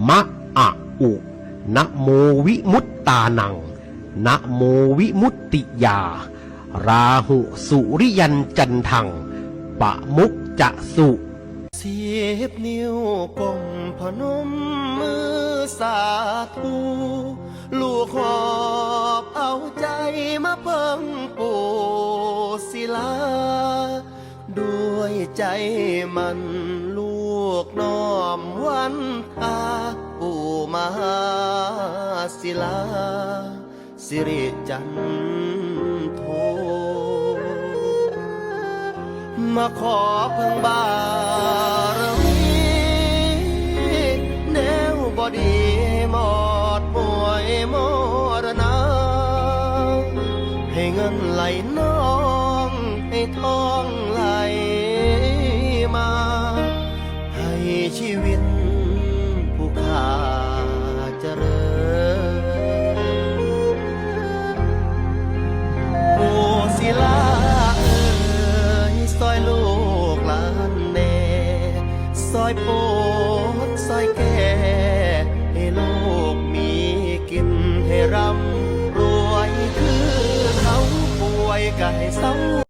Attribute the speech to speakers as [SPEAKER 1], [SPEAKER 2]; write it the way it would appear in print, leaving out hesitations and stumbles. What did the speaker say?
[SPEAKER 1] มะอะอุนะโมวิมุตตานังนะโมวิมุตติยาราหุสุริยันจันทังปะมุกจะสุ
[SPEAKER 2] 10 นิ้วก้มพนมมือสาธุลูกหอบเอาใจมาเพิ่งปู่ศิลาด้วยใจมันลูกน้อมวันทาปู่มหาศิลาสิริจันโทมาขอเพิ่งบารมีแนวบอดีหมอดป่วยมรณะให้เงินไหลน้องให้ทองไหลมาให้ชีวิตผู้ขาเจริญปู่ศิลาซอยลูกหลานแน่ซอยโปดซอยแก่ให้ลูกมีกินให้ร่ำรวยคือเขาป่วยก็ให้เศร้า